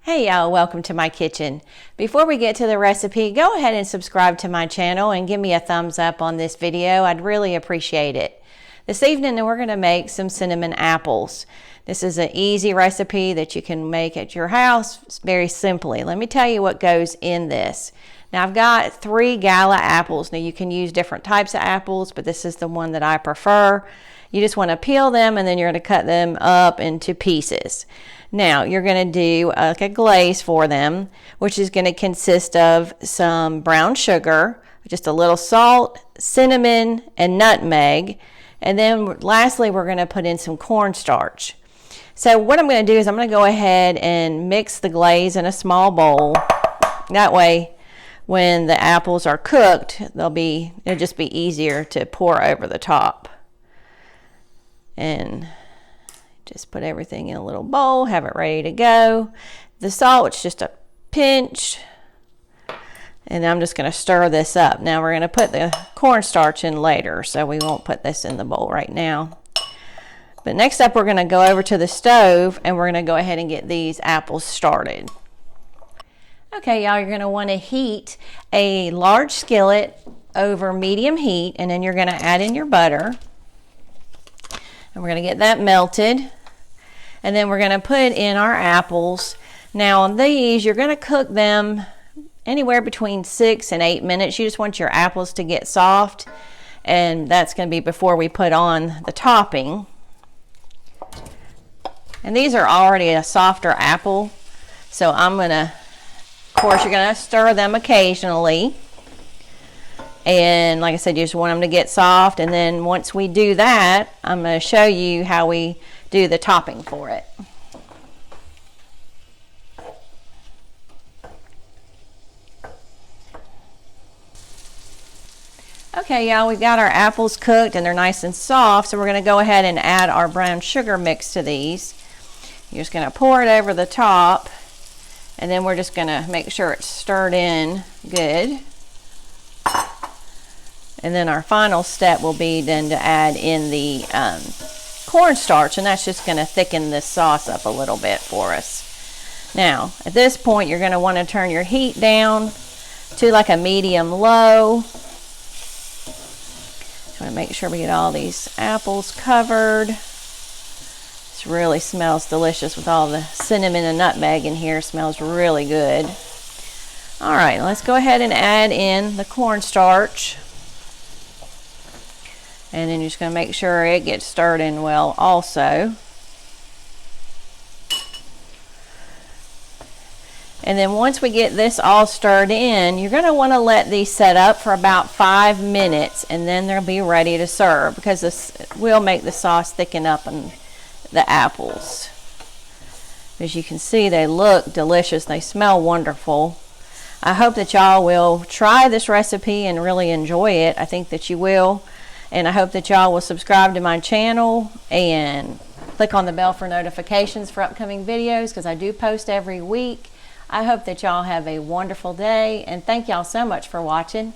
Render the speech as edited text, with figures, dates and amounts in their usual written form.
Hey y'all, welcome to my kitchen. Before we get to the recipe, go ahead and subscribe to my channel and give me a thumbs up on this video. I'd really appreciate it. This evening we're going to make some cinnamon apples. This is an easy recipe that you can make at your house very simply. Let me tell you what goes in this. Now I've got 3 gala apples. Now you can use different types of apples, but this is the one that I prefer. You just want to peel them and then you're going to cut them up into pieces. Now you're going to do like a glaze for them, which is going to consist of some brown sugar, just a little salt, cinnamon, and nutmeg. And then lastly, we're going to put in some cornstarch. So what I'm going to do is I'm going to go ahead and mix the glaze in a small bowl. That way, when the apples are cooked, it'll just be easier to pour over the top. And just put everything in a little bowl, have it ready to go. The salt, it's just a pinch. And I'm just going to stir this up. Now we're going to put the cornstarch in later, so we won't put this in the bowl right now. But next up, we're going to go over to the stove and we're going to go ahead and get these apples started. Okay, y'all, you're going to want to heat a large skillet over medium heat, and then you're going to add in your butter. And we're going to get that melted. And then we're going to put in our apples. Now on these, you're going to cook them anywhere between 6 and 8 minutes. You just want your apples to get soft. And that's going to be before we put on the topping. And these are already a softer apple. So I'm going to, of course, you're going to stir them occasionally. And like I said, you just want them to get soft. And then once we do that, I'm going to show you how we do the topping for it. Okay, y'all, we've got our apples cooked and they're nice and soft. So we're going to go ahead and add our brown sugar mix to these. You're just going to pour it over the top. And then we're just going to make sure it's stirred in good. And then our final step will be then to add in the cornstarch, and that's just going to thicken this sauce up a little bit for us. Now, at this point, you're going to want to turn your heat down to like a medium-low. Just want to make sure we get all these apples covered. This really smells delicious with all the cinnamon and nutmeg in here. It smells really good. All right, let's go ahead and add in the cornstarch. And then you're just going to make sure it gets stirred in well also. And then once we get this all stirred in, you're going to want to let these set up for about 5 minutes, and then they'll be ready to serve, because this will make the sauce thicken up in the apples. As you can see, they look delicious. They smell wonderful. I hope that y'all will try this recipe and really enjoy it. I think that you will. And I hope that y'all will subscribe to my channel and click on the bell for notifications for upcoming videos, because I do post every week. I hope that y'all have a wonderful day, and thank y'all so much for watching.